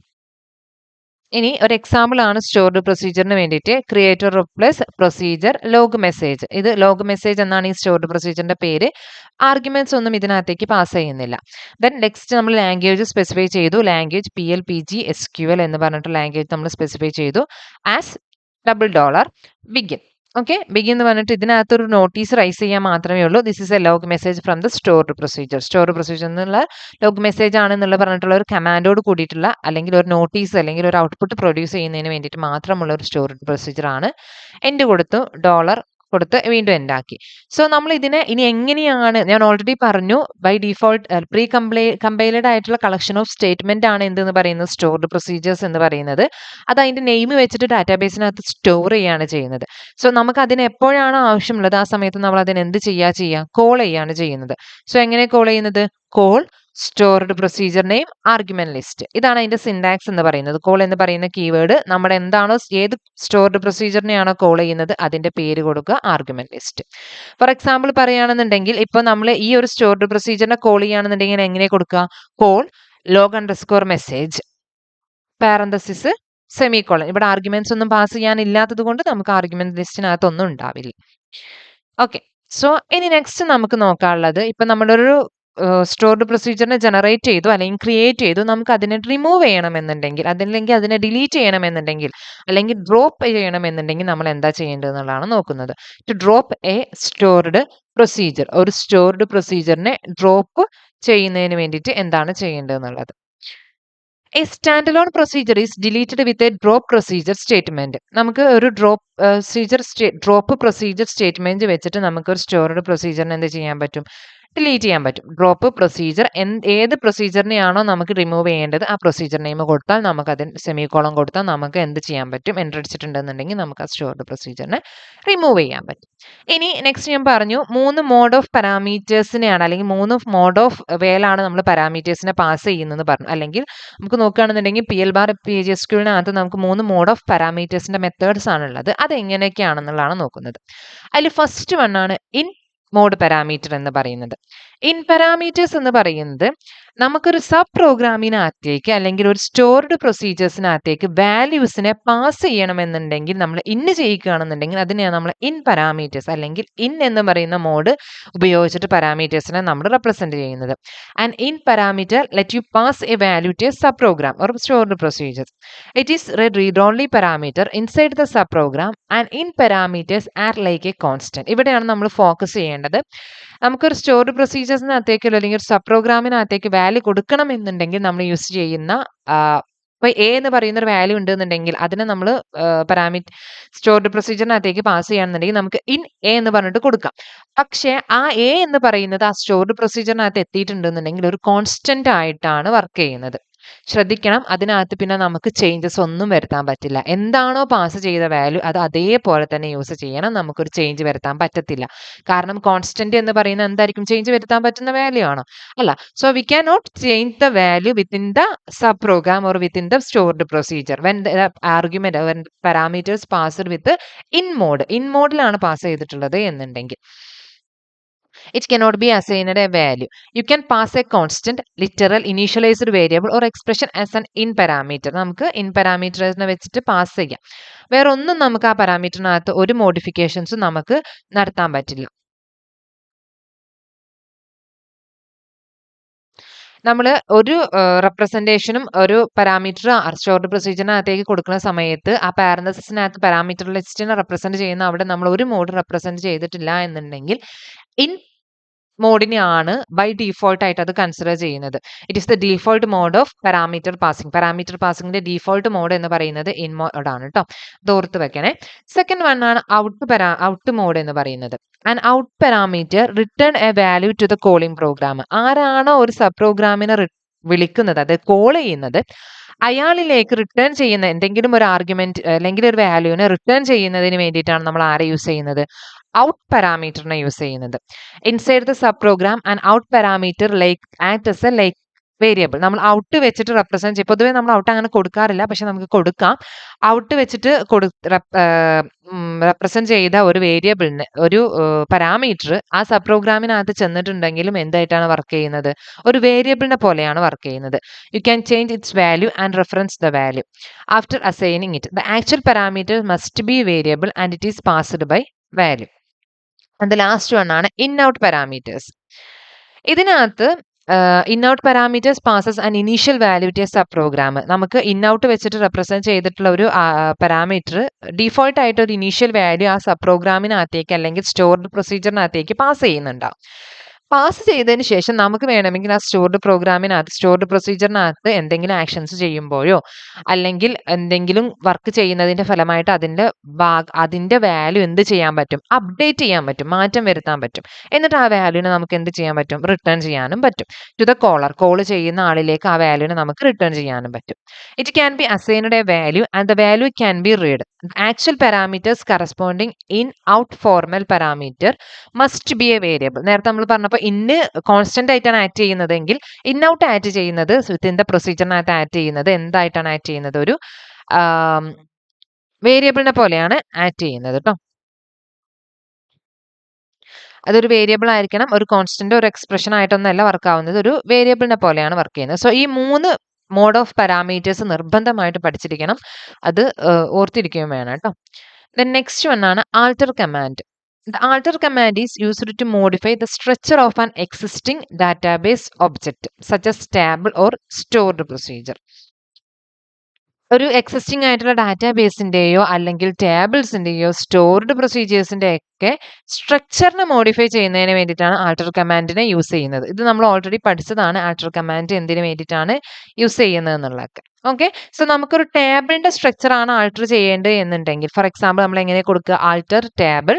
ഇനി ഒരു എക്സാമ്പിൾ ആണ് സ്റ്റോർഡ് പ്രൊസീജിയറിന് വേണ്ടിയിട്ട് create or replace procedure log message. ഇത് ലോഗ് മെസ്സേജ് എന്നാണ് ഈ സ്റ്റോർഡ് പ്രൊസീജിയറിന്റെ പേര്. ആർഗ്യുമെന്റ്സ് ഒന്നും ഇതിനകത്തേക്ക് പാസ് ചെയ്യുന്നില്ല. ദെൻ നെക്സ്റ്റ് നമ്മൾ ലാംഗ്വേജ് സ്പെസിഫൈ ചെയ്തു. ലാംഗ്വേജ് PLPG-SQL എന്ന് പറഞ്ഞിട്ട് ലാംഗ്വേജ് നമ്മൾ സ്പെസിഫൈ ചെയ്തു. As $, begin. ഓക്കെ, ബിഗിൻ എന്ന് പറഞ്ഞിട്ട് ഇതിനകത്തൊരു നോട്ടീസ് റൈസ് ചെയ്യാൻ മാത്രമേ ഉള്ളൂ. This is A log message from the stored procedure. Stored procedure എന്നുള്ള ലോഗ് മെസ്സേജ് ആണെന്നുള്ള പറഞ്ഞിട്ടുള്ള ഒരു കമാൻഡോട് കൂടിയിട്ടുള്ള അല്ലെങ്കിൽ ഒരു നോട്ടീസ് അല്ലെങ്കിൽ ഒരു ഔട്ട്പുട്ട് പ്രൊഡ്യൂസ് ചെയ്യുന്നതിന് വേണ്ടിയിട്ട് മാത്രമുള്ള ഒരു സ്റ്റോർഡ് പ്രൊസീജിയർ ആണ്. എൻഡ് കൊടുത്തു, ഡോളർ കൊടുത്ത് വീണ്ടും എൻഡ് ആക്കി. സോ നമ്മൾ ഇതിനെ ഇനി എങ്ങനെയാണ്, ഞാൻ ഓൾറെഡി പറഞ്ഞു, ബൈ ഡിഫോൾട്ട് പ്രീ കമ്പൈലഡ് ആയിട്ടുള്ള കളക്ഷൻ ഓഫ് സ്റ്റേറ്റ്മെന്റ് ആണ് എന്തെന്ന് പറയുന്നത് സ്റ്റോർഡ് പ്രൊസീജിയേഴ്സ് എന്ന് പറയുന്നത്. അത് അതിന്റെ നെയിം വെച്ചിട്ട് ഡാറ്റാബേസിനകത്ത് സ്റ്റോർ ചെയ്യാണ് ചെയ്യുന്നത്. സോ നമുക്ക് അതിന് എപ്പോഴാണ് ആവശ്യമുള്ളത് ആ സമയത്ത് നമ്മൾ അതിന് എന്ത് ചെയ്യുക, കോൾ ചെയ്യാണ് ചെയ്യുന്നത്. സോ എങ്ങനെ കോൾ ചെയ്യുന്നത്? Call stored procedure name argument list. ഇതാണ് അതിന്റെ സിൻടാക്സ് എന്ന് പറയുന്നത്. കോൾ എന്ന് പറയുന്ന കീവേഡ് നമ്മുടെ എന്താണോ ഏത് സ്റ്റോർഡ് പ്രൊസീജിയറിനെയാണോ കോൾ ചെയ്യുന്നത് അതിന്റെ പേര് കൊടുക്കുക, ആർഗ്യുമെന്റ് ലിസ്റ്റ്. ഫോർ എക്സാമ്പിൾ പറയുകയാണെന്നുണ്ടെങ്കിൽ ഇപ്പൊ നമ്മൾ ഈ ഒരു സ്റ്റോർഡ് പ്രൊസീജിയറിനെ കോൾ ചെയ്യുകയാണെന്നുണ്ടെങ്കിൽ എങ്ങനെ കൊടുക്കുക? Call log_message parenthesis semicolon. ഇവിടെ ആർഗ്യുമെന്റ്സ് ഒന്നും പാസ് ചെയ്യാനില്ലാത്തത് കൊണ്ട് നമുക്ക് ആർഗ്യുമെന്റ് ലിസ്റ്റിനകത്ത് ഒന്നും ഉണ്ടാവില്ല. ഓക്കെ, സോ ഇനി നെക്സ്റ്റ് നമുക്ക് നോക്കാനുള്ളത്, ഇപ്പൊ നമ്മളൊരു സ്റ്റോർഡ് പ്രൊസീജിയറിനെ ജനറേറ്റ് ചെയ്തു അല്ലെങ്കിൽ ക്രിയേറ്റ് ചെയ്തു, നമുക്ക് അതിനെ റിമൂവ് ചെയ്യണമെന്നുണ്ടെങ്കിൽ അതല്ലെങ്കിൽ അതിനെ ഡിലീറ്റ് ചെയ്യണമെന്നുണ്ടെങ്കിൽ അല്ലെങ്കിൽ ഡ്രോപ്പ് ചെയ്യണമെന്നുണ്ടെങ്കിൽ നമ്മൾ എന്താ ചെയ്യേണ്ടത് എന്നുള്ളതാണ് നോക്കുന്നത്. To drop a stored procedure, ഒരു സ്റ്റോർഡ് പ്രൊസീജിയറിനെ ഡ്രോപ്പ് ചെയ്യുന്നതിന് വേണ്ടിയിട്ട് എന്താണ് ചെയ്യേണ്ടത് എന്നുള്ളത്. A standalone procedure is deleted with a drop procedure statement. നമുക്ക് ഒരു ഡ്രോപ്പ് പ്രൊസീജിയർ സ്റ്റേറ്റ്മെന്റ് വെച്ചിട്ട് നമുക്ക് ഒരു സ്റ്റോർഡ് പ്രൊസീജിയറിന് എന്ത് ചെയ്യാൻ പറ്റും? ഡിലീറ്റ് ചെയ്യാൻ പറ്റും. ഡ്രോപ്പ് പ്രൊസീജിയർ ഏത് പ്രൊസീജിയറിനെയാണോ നമുക്ക് റിമൂവ് ചെയ്യേണ്ടത് ആ പ്രൊസീജിയർ നെയിം കൊടുത്താൽ നമുക്ക് അതിന് സെമിക്കോളൻ കൊടുത്താൽ നമുക്ക് എന്ത് ചെയ്യാൻ പറ്റും, എൻ്റർ അടിച്ചിട്ടുണ്ടെന്നുണ്ടെങ്കിൽ നമുക്ക് ആ സ്റ്റോർഡ് പ്രൊസീജിയറിനെ റിമൂവ് ചെയ്യാൻ പറ്റും. ഇനി നെക്സ്റ്റ് ഞാൻ പറഞ്ഞു 3 മോഡ് ഓഫ് പാരാമീറ്റേഴ്സിനെയാണ് അല്ലെങ്കിൽ 3 മോഡ് ഓഫ് വേയിലാണ് നമ്മൾ പാരാമീറ്റേഴ്സിനെ പാസ് ചെയ്യുന്നതെന്ന് പറഞ്ഞു. അല്ലെങ്കിൽ നമുക്ക് നോക്കുകയാണെന്നുണ്ടെങ്കിൽ PL/PGSQL നമുക്ക് 3 മോഡ് ഓഫ് പാരാമീറ്റേഴ്സിന്റെ മെത്തേഡ്സ് ആണുള്ളത്. അത് എങ്ങനെയൊക്കെയാണെന്നുള്ളതാണ് നോക്കുന്നത്. അതിൽ ഫസ്റ്റ് വണ്ണാണ് ഇൻ മോഡ് പാരാമീറ്റർ എന്ന് പറയുന്നത്. ഇൻ പാരാമീറ്റേഴ്സ് എന്ന് പറയുന്നത് നമുക്കൊരു സബ് പ്രോഗ്രാമിനകത്തേക്ക് അല്ലെങ്കിൽ ഒരു സ്റ്റോർഡ് പ്രൊസീജിയേഴ്സിനകത്തേക്ക് വാല്യൂസിനെ പാസ് ചെയ്യണമെന്നുണ്ടെങ്കിൽ നമ്മൾ ഇന്ന് ചെയ്യിക്കുകയാണെന്നുണ്ടെങ്കിൽ അതിനെയാണ് നമ്മൾ ഇൻ പാരാമീറ്റേഴ്സ് അല്ലെങ്കിൽ ഇൻ എന്ന് പറയുന്ന മോഡ് ഉപയോഗിച്ചിട്ട് പാരാമീറ്റേഴ്സിനെ നമ്മൾ റെപ്രസെന്റ് ചെയ്യുന്നത്. And in parameter let you pass a value to a sub program or stored procedures. It is a read only parameter inside the sub program and in parameters are like a constant. ഇവിടെയാണ് നമ്മൾ focus ചെയ്യേണ്ടത്. നമുക്കൊരു stored പ്രൊസീജിയേഴ്സിനകത്തേക്ക് അല്ലെങ്കിൽ ഒരു sub പ്രോഗ്രാമിനകത്തേക്ക് value കൊടുക്കണം എന്നുണ്ടെങ്കിൽ നമ്മൾ use ചെയ്യുന്ന ഇപ്പോൾ എ എന്ന് പറയുന്ന ഒരു വാല്യൂ ഉണ്ടെന്നുണ്ടെങ്കിൽ അതിനെ നമ്മൾ സ്റ്റോർഡ് പ്രൊസീജിയറിനകത്തേക്ക് പാസ് ചെയ്യുകയാണെന്നുണ്ടെങ്കിൽ നമുക്ക് ഇൻ എ എന്ന് പറഞ്ഞിട്ട് കൊടുക്കാം. പക്ഷേ ആ എ എന്ന് പറയുന്നത് ആ സ്റ്റോർഡ് പ്രൊസീജിയറിനകത്ത് എത്തിയിട്ടുണ്ടെന്നുണ്ടെങ്കിൽ ഒരു കോൺസ്റ്റന്റ് ആയിട്ടാണ് വർക്ക് ചെയ്യുന്നത്. ശ്രദ്ധിക്കണം, അതിനകത്ത് പിന്നെ നമുക്ക് ചേഞ്ചസ് ഒന്നും വരുത്താൻ പറ്റില്ല. എന്താണോ പാസ് ചെയ്ത വാല്യൂ അത് അതേപോലെ തന്നെ യൂസ് ചെയ്യണം. നമുക്കൊരു ചേഞ്ച് വരുത്താൻ പറ്റത്തില്ല. കാരണം കോൺസ്റ്റന്റ് എന്ന് പറയുന്നത് എന്തായിരിക്കും, ചേഞ്ച് വരുത്താൻ പറ്റുന്ന വാല്യൂ ആണോ? അല്ല. So we can not change the value within the sub program or within the stored procedure when the argument when parameters passed with in മോഡിലാണ് പാസ് ചെയ്തിട്ടുള്ളത് എന്നുണ്ടെങ്കിൽ it cannot be assigned a value. You can pass a constant, literal, initialized variable or expression as an in parameter. നമുക്ക് in parameters വെച്ചിട്ട് pass ചെയ്യാം. വേറെ ഒന്നും നമുക്ക് ആ പാരാമീറ്ററിനകത്ത് ഒരു മോഡിഫിക്കേഷൻസും നമുക്ക് നടത്താൻ പറ്റില്ല. നമ്മൾ ഒരു റെപ്രസെന്റേഷനും ഒരു പാരാമീറ്റർ സ്റ്റോർഡ് പ്രൊസീജിയറിനകത്തേക്ക് കൊടുക്കുന്ന സമയത്ത് ആ പാരന്തസിസിനകത്ത് പാരാമീറ്റർ ലിസ്റ്റിനെ റെപ്രസെന്റ് ചെയ്യുന്ന അവിടെ നമ്മൾ ഒരു മോഡ് റെപ്രസെന്റ് ചെയ്തിട്ടില്ല എന്നുണ്ടെങ്കിൽ ഇൻ മോഡിനെയാണ് ബൈ ഡീഫോൾട്ട് ആയിട്ട് അത് കൺസിഡർ ചെയ്യുന്നത്. It is the default mode of parameter passing. Parameter പാസിംഗിന്റെ ഡീഫോൾട്ട് മോഡ് എന്ന് പറയുന്നത് ഇൻ മോഡാണ് കേട്ടോ. ഇത് ഓർത്ത് വെക്കണേ. സെക്കൻഡ് വൺ ആണ് ഔട്ട് മോഡ് എന്ന് പറയുന്നത്. And out parameter return a value to the calling program. ആരാണോ ഒരു സബ് പ്രോഗ്രാമിനെ വിളിക്കുന്നത്, അത് കോൾ ചെയ്യുന്നത്, അയാളിലേക്ക് റിട്ടേൺ ചെയ്യുന്ന എന്തെങ്കിലും ഒരു ആർഗ്യുമെന്റ് അല്ലെങ്കിൽ ഒരു വാല്യൂവിനെ റിട്ടേൺ ചെയ്യുന്നതിന് വേണ്ടിയിട്ടാണ് നമ്മൾ ആരെ യൂസ് ചെയ്യുന്നത്, ഔട്ട് പാരാമീറ്ററിനെ യൂസ് ചെയ്യുന്നത്. Inside the sub program and out parameter like act S A like variable. നമ്മൾ ഔട്ട് വെച്ചിട്ട് റെപ്രസെന്റ് ചെയ്യും. പൊതുവേ നമ്മൾ ഔട്ട് അങ്ങനെ കൊടുക്കാറില്ല, പക്ഷെ നമുക്ക് കൊടുക്കാം. ഔട്ട് വെച്ചിട്ട് റെപ്രസെന്റ് ചെയ്ത ഒരു വേരിയബിളിന് ഒരു പാരാമീറ്റർ ആ സബ് പ്രോഗ്രാമിനകത്ത് ചെന്നിട്ടുണ്ടെങ്കിലും എന്തായിട്ടാണ് വർക്ക് ചെയ്യുന്നത്, ഒരു വേരിയബിളിനെ പോലെയാണ് വർക്ക് ചെയ്യുന്നത്. You can change its value and reference the value after assigning it. The actual parameter must be variable and it is passed by value. And the last one ആണ് in out parameters. ഇതിനകത്ത് in out parameters passes an initial value to a sub program. നമുക്ക് in out വെച്ചിട്ട് represent ചെയ്തിട്ടുള്ള ഒരു parameter default ആയിട്ട് ഒരു initial value ആ sub പ്രോഗ്രാമിനകത്തേക്ക് അല്ലെങ്കിൽ സ്റ്റോർഡ് പ്രൊസീജിയറിനകത്തേക്ക് പാസ് ചെയ്യുന്നുണ്ടാവും. പാസ് ചെയ്തതിന് ശേഷം നമുക്ക് വേണമെങ്കിൽ ആ സ്റ്റോർഡ് പ്രൊസീജിയറിനകത്ത് എന്തെങ്കിലും ആക്ഷൻസ് ചെയ്യുമ്പോഴോ അല്ലെങ്കിൽ എന്തെങ്കിലും വർക്ക് ചെയ്യുന്നതിന്റെ ഫലമായിട്ട് അതിന്റെ വാല്യൂ എന്ത് ചെയ്യാൻ പറ്റും, അപ്ഡേറ്റ് ചെയ്യാൻ പറ്റും, മാറ്റം വരുത്താൻ പറ്റും. എന്നിട്ട് ആ വാല്യൂനെ നമുക്ക് എന്ത് ചെയ്യാൻ പറ്റും, റിട്ടേൺ ചെയ്യാനും പറ്റും. ടു ദ കോൾ ചെയ്യുന്ന ആളിലേക്ക് ആ വാല്യൂനെ നമുക്ക് റിട്ടേൺ ചെയ്യാനും പറ്റും. It can be assigned A value and the value can be read. Actual parameters corresponding in out formal parameter must B A variable. നേരത്തെ നമ്മൾ പറഞ്ഞപ്പോൾ ഇന്ന് കോൺസ്റ്റന്റ് ആയിട്ടാണ് ആക്ട് ചെയ്യുന്നതെങ്കിൽ ഇൻ ഔട്ട് ആക്ട് ചെയ്യുന്നത് വിത്തിൻ ദ പ്രൊസീജിയറിനകത്ത് ആക്ട് ചെയ്യുന്നത് എന്തായിട്ടാണ് act ചെയ്യുന്നത്, ഒരു വേരിയബിളിനെ പോലെയാണ് ആക്ട് ചെയ്യുന്നത് കേട്ടോ. അതൊരു വേരിയബിൾ ആയിരിക്കണം, ഒരു കോൺസ്റ്റന്റ് ഒരു എക്സ്പ്രഷൻ ആയിട്ടൊന്നല്ല വർക്ക് ആവുന്നത്, ഒരു വേരിയബിളിനെ പോലെയാണ് വർക്ക് ചെയ്യുന്നത്. സോ ഈ 3 മോഡ് ഓഫ് പാരാമീറ്റേഴ്സ് നിർബന്ധമായിട്ട് പഠിച്ചിരിക്കണം, അത് ഓർത്തിരിക്കുകയും വേണം കേട്ടോ. ദെൻ നെക്സ്റ്റ് വൺ ആണ് alter command. The alter command is used to modify the structure of an existing database object, such as table or stored procedure. ഒരു എക്സിസ്റ്റിംഗ് ആയിട്ടുള്ള ഡാറ്റാബേസിന്റെയോ അല്ലെങ്കിൽ ടേബിൾസിന്റെയോ സ്റ്റോർഡ് പ്രൊസീജിയേഴ്സിന്റെ ഒക്കെ സ്ട്രക്ചറിനെ മോഡിഫൈ ചെയ്യുന്നതിന് വേണ്ടിയിട്ടാണ് ആൾട്ടർ കമാൻഡിനെ യൂസ് ചെയ്യുന്നത്. ഇത് നമ്മൾ ഓൾറെഡി പഠിച്ചതാണ്, ആൾട്ടർ കമാൻഡ് എന്തിനു വേണ്ടിയിട്ടാണ് യൂസ് ചെയ്യുന്നത് എന്നുള്ളതൊക്കെ. ഓക്കെ, സോ നമുക്കൊരു ടേബിളിന്റെ സ്ട്രക്ചർ ആണ് ആൾട്ടർ ചെയ്യേണ്ടത് എന്നുണ്ടെങ്കിൽ, ഫോർ എക്സാമ്പിൾ നമ്മൾ എങ്ങനെ കൊടുക്കുക, ആൾട്ടർ ടേബിൾ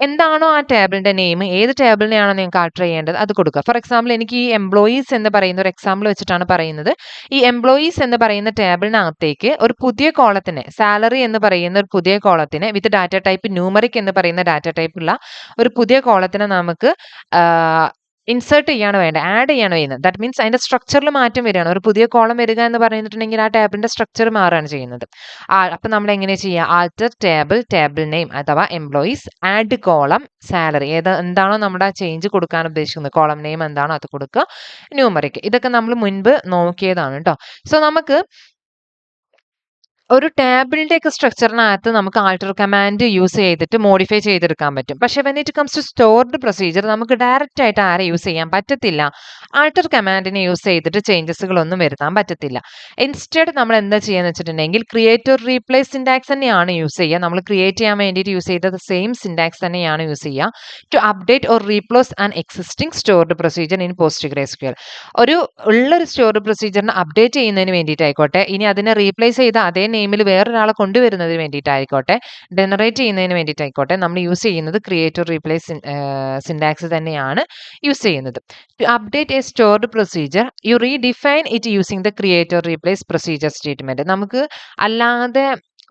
എന്താണോ ആ ടേബിളിന്റെ നെയിം, ഏത് ടേബിളിനെയാണോ നിങ്ങൾക്ക് ആൾട്ടർ ചെയ്യേണ്ടത് അത് കൊടുക്കുക. ഫോർ എക്സാമ്പിൾ എനിക്ക് ഈ എംപ്ലോയീസ് എന്ന് പറയുന്ന ഒരു എക്സാമ്പിൾ വെച്ചിട്ടാണ് പറയുന്നത്. ഈ എംപ്ലോയീസ് എന്ന് പറയുന്ന ടേബിളിനകത്തേക്ക് ഒരു പുതിയ കോളത്തിനെ, സാലറി എന്ന് പറയുന്ന ഒരു പുതിയ കോളത്തിനെ വിത്ത് ഡാറ്റ ടൈപ്പ് ന്യൂമറിക് എന്ന് പറയുന്ന ഡാറ്റ ടൈപ്പ് ഉള്ള ഒരു പുതിയ കോളത്തിനെ നമുക്ക് ഇൻസേർട്ട് ചെയ്യാണ് വേണ്ടത്, ആഡ് ചെയ്യാണ് ചെയ്യുന്നത്. ദാറ്റ് മീൻസ് അതിന്റെ സ്ട്രക്ചറിൽ മാറ്റം വരികയാണ്. ഒരു പുതിയ കോളം വരിക എന്ന് പറഞ്ഞിട്ടുണ്ടെങ്കിൽ ആ ടേബിളിന്റെ സ്ട്രക്ചർ മാറുകയാണ് ചെയ്യുന്നത്. അപ്പൊ നമ്മൾ എങ്ങനെ ചെയ്യുക? ആൾട്ടർ ടേബിൾ, ടേബിൾ നെയിം അഥവാ എംപ്ലോയീസ്, ആഡ് കോളം, സാലറി, എന്താണോ നമ്മുടെ ചേഞ്ച് കൊടുക്കാൻ ഉദ്ദേശിക്കുന്നത്, കോളം നെയിം എന്താണോ അത് കൊടുക്കുക, ന്യൂമറിക്. ഇതൊക്കെ നമ്മൾ മുൻപ് നോക്കിയതാണ് കേട്ടോ. സോ നമുക്ക് ഒരു ടേബിളിന്റെ ഒക്കെ സ്ട്രക്ചറിനകത്ത് നമുക്ക് ആൾട്ടർ കമാൻഡ് യൂസ് ചെയ്തിട്ട് മോഡിഫൈ ചെയ്തെടുക്കാൻ പറ്റും. പക്ഷെ when it comes to stored procedure നമുക്ക് ഡയറക്റ്റ് ആയിട്ട് ആരെ യൂസ് ചെയ്യാൻ പറ്റത്തില്ല, ആൾട്ടർ കമാൻഡിനെ യൂസ് ചെയ്തിട്ട് ചേഞ്ചസുകളൊന്നും വരുത്താൻ പറ്റത്തില്ല. ഇൻസ്റ്റെഡ് നമ്മൾ എന്താ ചെയ്യാന്ന് വെച്ചിട്ടുണ്ടെങ്കിൽ ക്രിയേറ്റ് ഓർ റീപ്ലേസ് സിൻടാക്സ് തന്നെയാണ് യൂസ് ചെയ്യുക. നമ്മൾ ക്രിയേറ്റ് ചെയ്യാൻ വേണ്ടിയിട്ട് യൂസ് ചെയ്തത് സെയിം സിൻടാക്സ് തന്നെയാണ് യൂസ് ചെയ്യുക. To update or replace an existing stored procedure in PostgreSQL. ഒരു ഉള്ളൊരു സ്റ്റോർഡ് പ്രൊസീജിയറിനെ അപ്ഡേറ്റ് ചെയ്യുന്നതിന് വേണ്ടിയിട്ടായിക്കോട്ടെ, ഇനി അതിനെ റീപ്ലേസ് ചെയ്ത അതേ നെയിമിൽ വേറൊരാളെ കൊണ്ടുവരുന്നതിന് വേണ്ടിയിട്ടായിക്കോട്ടെ, ജനറേറ്റ് ചെയ്യുന്നതിന് വേണ്ടിയിട്ടായിക്കോട്ടെ, നമ്മൾ യൂസ് ചെയ്യുന്നത് ക്രിയേറ്റ് ഓർ റീപ്ലേസ് സിൻടാക്സ് തന്നെയാണ് യൂസ് ചെയ്യുന്നത്. To update a stored procedure you redefine it using the create or replace procedure statement. നമുക്ക് അല്ലാതെ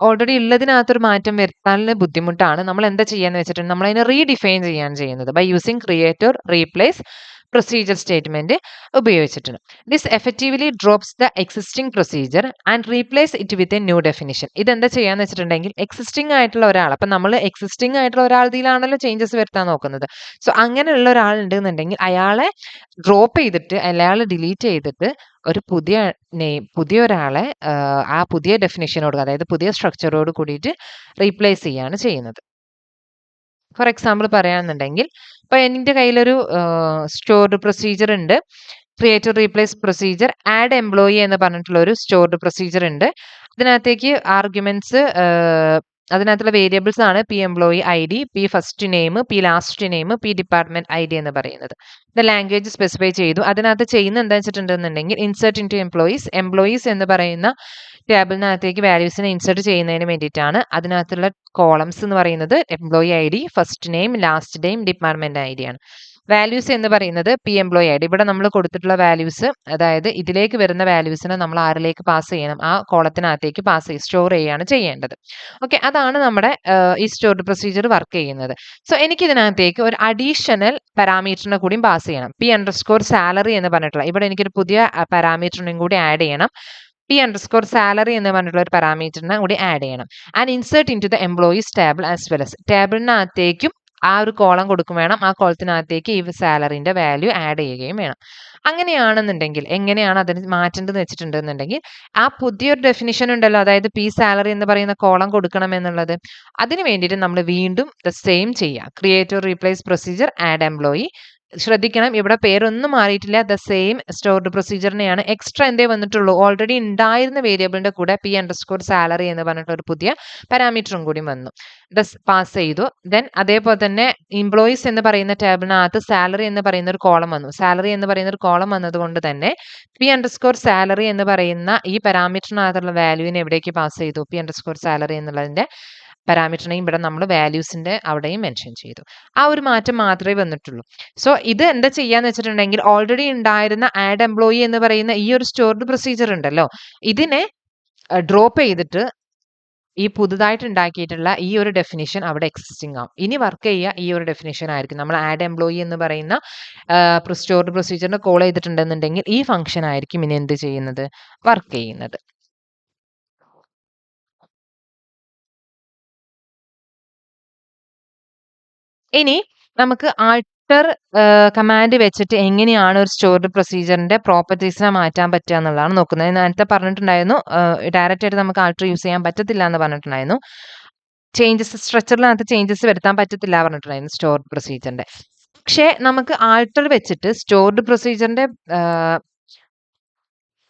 ഓൾറെഡി ഉള്ളതിനകത്തൊരു മാറ്റം വരുത്താൻ ബുദ്ധിമുട്ടാണ്. നമ്മൾ എന്താ ചെയ്യാന്ന് വെച്ചിട്ടുണ്ടെങ്കിൽ നമ്മൾ അതിനെ റീഡിഫൈൻ ചെയ്യാണ് ചെയ്യുന്നത് by using create or replace procedure statement ഉപയോഗിച്ചിട്ടുണ്ട്. This effectively drops the existing procedure and replace it with a new definition. ഇതെന്താ ചെയ്യാന്ന് വെച്ചിട്ടുണ്ടെങ്കിൽ എക്സിസ്റ്റിംഗ് ആയിട്ടുള്ള ഒരാൾ, അപ്പം നമ്മൾ എക്സിസ്റ്റിംഗ് ആയിട്ടുള്ള ഒരാളതിലാണല്ലോ ചേഞ്ചസ് വരുത്താൻ നോക്കുന്നത്. സോ അങ്ങനെയുള്ള ഒരാൾ ഉണ്ടെന്നുണ്ടെങ്കിൽ അയാളെ ഡ്രോപ്പ് ചെയ്തിട്ട്, അയാളെ ഡിലീറ്റ് ചെയ്തിട്ട് ഒരു പുതിയ നെയിം, പുതിയ ഒരാളെ ആ പുതിയ ഡെഫിനിഷനോട്, അതായത് പുതിയ സ്ട്രക്ചറോട് കൂടിയിട്ട് റീപ്ലേസ് ചെയ്യാണ് ചെയ്യുന്നത്. ഫോർ എക്സാമ്പിൾ പറയുകയാണെന്നുണ്ടെങ്കിൽ ഇപ്പൊ എൻ്റെ കയ്യിലൊരു സ്റ്റോർഡ് പ്രൊസീജിയർ ഉണ്ട്, create replace procedure, add employee എന്ന് പറഞ്ഞിട്ടുള്ള ഒരു സ്റ്റോർഡ് പ്രൊസീജിയർ ഉണ്ട്. അതിനകത്തേക്ക് ആർഗ്യുമെന്റ്സ്, അതിനകത്തുള്ള വേരിയബിൾസ് ആണ് P employee I D, P first name, P last name, P department I D എന്ന് പറയുന്നത്. ഇത് ലാംഗ്വേജ് സ്പെസിഫൈ ചെയ്തു. അതിനകത്ത് ചെയ്യുന്ന എന്താ വെച്ചിട്ടുണ്ടെന്നുണ്ടെങ്കിൽ ഇൻസേർട്ട് ഇൻ ടു എംപ്ലോയീസ് എന്ന് പറയുന്ന ടേബിളിനകത്തേക്ക് വാല്യൂസിനെ ഇൻസേർട്ട് ചെയ്യുന്നതിന് വേണ്ടിയിട്ടാണ്. അതിനകത്തുള്ള കോളംസ് എന്ന് പറയുന്നത് employee I D, first name, last name, department I D ആണ്. വാല്യൂസ് എന്ന് പറയുന്നത് പി എംപ്ലോയി ഐ ഡി. ഇവിടെ നമ്മൾ കൊടുത്തിട്ടുള്ള വാല്യൂസ്, അതായത് ഇതിലേക്ക് വരുന്ന വാല്യൂസിനെ നമ്മൾ ആരിലേക്ക് പാസ് ചെയ്യണം, ആ കോളത്തിനകത്തേക്ക് സ്റ്റോർ ചെയ്യുകയാണ് ചെയ്യേണ്ടത്. ഓക്കെ, അതാണ് നമ്മുടെ ഈ സ്റ്റോർഡ് പ്രൊസീജിയർ വർക്ക് ചെയ്യുന്നത്. സോ എനിക്ക് ഇതിനകത്തേക്ക് ഒരു അഡീഷണൽ പാരാമീറ്ററിനെ കൂടിയും പാസ് ചെയ്യണം. പി സാലറി എന്ന് പറഞ്ഞിട്ടുള്ള, ഇവിടെ എനിക്കൊരു പുതിയ പാരാമീറ്ററിനെയും കൂടി ആഡ് ചെയ്യണം. സാലറി എന്ന് പറഞ്ഞിട്ടുള്ള ഒരു പാരാമീറ്ററിനെ കൂടി ആഡ് ചെയ്യണം. And insert in to the employees table as well as, ടേബിളിനകത്തേക്കും ആ ഒരു കോളം കൊടുക്കും വേണം. ആ കോളത്തിനകത്തേക്ക് ഈ സാലറിന്റെ വാല്യൂ ആഡ് ചെയ്യുകയും വേണം. അങ്ങനെയാണെന്നുണ്ടെങ്കിൽ എങ്ങനെയാണ് അതിന് മാറ്റേണ്ടതെന്ന് വെച്ചിട്ടുണ്ടെന്നുണ്ടെങ്കിൽ ആ പുതിയൊരു ഡെഫിനിഷൻ ഉണ്ടല്ലോ, അതായത് പി സാലറി എന്ന് പറയുന്ന കോളം കൊടുക്കണം എന്നുള്ളത്, അതിന് വേണ്ടിയിട്ട് നമ്മൾ വീണ്ടും ദ സെയിം ചെയ്യാം. Create or replace procedure, add employee. ശ്രദ്ധിക്കണം, ഇവിടെ പേരൊന്നും മാറിയിട്ടില്ല, ദ സെയിം സ്റ്റോർഡ് പ്രൊസീജിയറിനെയാണ്. എക്സ്ട്രാ എന്തേ വന്നിട്ടുള്ളൂ, ഓൾറെഡി ഉണ്ടായിരുന്ന വേരിയബിളിന്റെ കൂടെ സാലറി എന്ന് പറഞ്ഞിട്ട് ഒരു പുതിയ പാരാമീറ്ററും കൂടി വന്നു, പാസ് ചെയ്തു. ദെൻ അതേപോലെ തന്നെ എംപ്ലോയീസ് എന്ന് പറയുന്ന ടേബിളിനകത്ത് സാലറി എന്ന് പറയുന്ന ഒരു കോളം വന്നു. സാലറി എന്ന് പറയുന്ന ഒരു കോളം വന്നതുകൊണ്ട് തന്നെ സാലറി എന്ന് പറയുന്ന ഈ പാരാമീറ്ററിനകത്തുള്ള വാല്യൂവിനെ എവിടേക്ക് പാസ് ചെയ്തു? സാലറി എന്നുള്ളതിന്റെ പാരാമീറ്ററിനെയും ഇവിടെ നമ്മൾ വാല്യൂസിന്റെ അവിടെയും മെൻഷൻ ചെയ്തു. ആ ഒരു മാറ്റം മാത്രമേ വന്നിട്ടുള്ളൂ. സോ ഇത് എന്താ ചെയ്യാന്ന് വെച്ചിട്ടുണ്ടെങ്കിൽ ഓൾറെഡി ഉണ്ടായിരുന്ന ആഡ് എംപ്ലോയി എന്ന് പറയുന്ന ഈ ഒരു സ്റ്റോർഡ് പ്രൊസീജിയർ ഉണ്ടല്ലോ, ഇതിനെ ഡ്രോപ്പ് ചെയ്തിട്ട് ഈ പുതുതായിട്ട് ഉണ്ടാക്കിയിട്ടുള്ള ഈ ഒരു ഡെഫിനിഷൻ അവിടെ എക്സിസ്റ്റിംഗ് ആവും. ഇനി വർക്ക് ചെയ്യുക ഈ ഒരു ഡെഫിനിഷൻ ആയിരിക്കും. നമ്മൾ ആഡ് എംപ്ലോയി എന്ന് പറയുന്ന സ്റ്റോർഡ് പ്രൊസീജിയറിനെ കോൾ ചെയ്തിട്ടുണ്ടെന്നുണ്ടെങ്കിൽ ഈ ഫംഗ്ഷൻ ആയിരിക്കും ഇനി എന്ത് ചെയ്യുന്നത്? വർക്ക് ചെയ്യുന്നത്. ഇനി നമുക്ക് ആൾട്ടർ കമാൻഡ് വെച്ചിട്ട് എങ്ങനെയാണ് ഒരു സ്റ്റോർഡ് പ്രൊസീജിയറിന്റെ പ്രോപ്പർട്ടീസിനെ മാറ്റാൻ പറ്റുക എന്നുള്ളതാണ് നോക്കുന്നത്. നേരത്തെ പറഞ്ഞിട്ടുണ്ടായിരുന്നു ഡയറക്റ്റ് ആയിട്ട് നമുക്ക് ആൾട്ടർ യൂസ് ചെയ്യാൻ പറ്റത്തില്ല എന്ന് പറഞ്ഞിട്ടുണ്ടായിരുന്നു. സ്ട്രക്ചറിനകത്ത് ചേഞ്ചസ് വരുത്താൻ പറ്റത്തില്ല പറഞ്ഞിട്ടുണ്ടായിരുന്നു സ്റ്റോർഡ് പ്രൊസീജിയറിന്റെ. പക്ഷേ നമുക്ക് ആൾട്ടർ വെച്ചിട്ട് സ്റ്റോർഡ് പ്രൊസീജിയറിന്റെ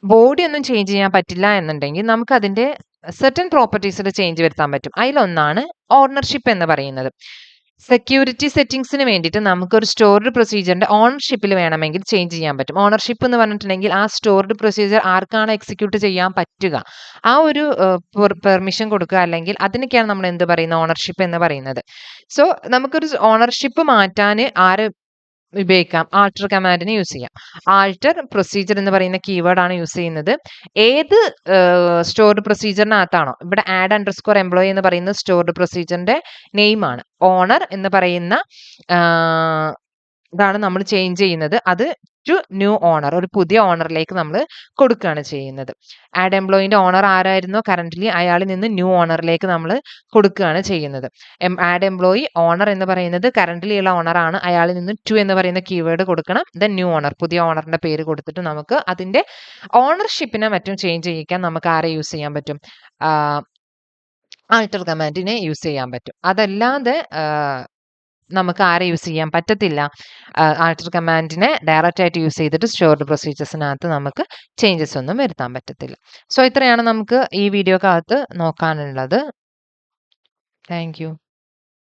ബോഡി ഒന്നും ചേഞ്ച് ചെയ്യാൻ പറ്റില്ല എന്നുണ്ടെങ്കിൽ നമുക്ക് അതിന്റെ സെർട്ടൻ പ്രോപ്പർട്ടീസിൽ ചേഞ്ച് വരുത്താൻ പറ്റും. അതിലൊന്നാണ് ഓണർഷിപ്പ് എന്ന് പറയുന്നത്. സെക്യൂരിറ്റി സെറ്റിംഗ്സിന് വേണ്ടിയിട്ട് നമുക്കൊരു സ്റ്റോർഡ് പ്രൊസീജിയറിന്റെ ഓണർഷിപ്പിൽ വേണമെങ്കിൽ ചേഞ്ച് ചെയ്യാൻ പറ്റും. ഓണർഷിപ്പ് എന്ന് പറഞ്ഞിട്ടുണ്ടെങ്കിൽ ആ സ്റ്റോർഡ് പ്രൊസീജിയർ ആർക്കാണ് എക്സിക്യൂട്ട് ചെയ്യാൻ പറ്റുക, ആ ഒരു പെർമിഷൻ കൊടുക്കുക, അല്ലെങ്കിൽ അതിനൊക്കെയാണ് നമ്മൾ എന്ത് പറയുന്നത്, ഓണർഷിപ്പ് എന്ന് പറയുന്നത്. സോ നമുക്കൊരു ഓണർഷിപ്പ് മാറ്റാൻ ആര് ഉപയോഗിക്കാം, ആൾട്ടർ കമാൻഡിനെ യൂസ് ചെയ്യാം. ആൾട്ടർ പ്രൊസീജിയർ എന്ന് പറയുന്ന കീവേഡ് ആണ് യൂസ് ചെയ്യുന്നത്. ഏത് സ്റ്റോർഡ് പ്രൊസീജിയറിനകത്താണോ, ഇവിടെ ആഡ് അണ്ടർസ്കോർ എംപ്ലോയി എന്ന് പറയുന്നത് സ്റ്റോർഡ് പ്രൊസീജിയറിന്റെ നെയിം ആണ്. ഓണർ എന്ന് പറയുന്ന ഇതാണ് നമ്മൾ ചേഞ്ച് ചെയ്യുന്നത്. അത് ടു ന്യൂ ഓണർ, ഒരു പുതിയ ഓണറിലേക്ക് നമ്മൾ കൊടുക്കുകയാണ് ചെയ്യുന്നത്. ആഡ് എംപ്ലോയിന്റെ ഓണർ ആരായിരുന്നോ കറന്റ്ലി, അയാളിൽ നിന്ന് ന്യൂ ഓണറിലേക്ക് നമ്മൾ കൊടുക്കുകയാണ് ചെയ്യുന്നത്. ആഡ് എംപ്ലോയി ഓണർ എന്ന് പറയുന്നത് കറന്റ്ലി ഉള്ള ഓണറാണ്, അയാളിൽ നിന്ന് ടു എന്ന് പറയുന്ന കീവേഡ് കൊടുക്കണം. ദെൻ ന്യൂ ഓണർ, പുതിയ ഓണറിന്റെ പേര് കൊടുത്തിട്ട് നമുക്ക് അതിന്റെ ഓണർഷിപ്പിനെ മറ്റും ചേഞ്ച് ചെയ്യിക്കാൻ നമുക്ക് ആരെ യൂസ് ചെയ്യാൻ പറ്റും, ആൾട്ടർ കമാൻഡിനെ യൂസ് ചെയ്യാൻ പറ്റും. അതല്ലാതെ നമുക്ക് ആരെ യൂസ് ചെയ്യാൻ പറ്റത്തില്ല, ആൾട്ടർ കമാൻഡിനെ ഡയറക്റ്റ് ആയിട്ട് യൂസ് ചെയ്തിട്ട് സ്റ്റോർഡ് പ്രൊസീജിയേഴ്സിനകത്ത് നമുക്ക് ചേഞ്ചസ് ഒന്നും വരുത്താൻ പറ്റത്തില്ല. സോ ഇത്രയാണ് നമുക്ക് ഈ വീഡിയോക്കകത്ത് നോക്കാനുള്ളത്. Thank you.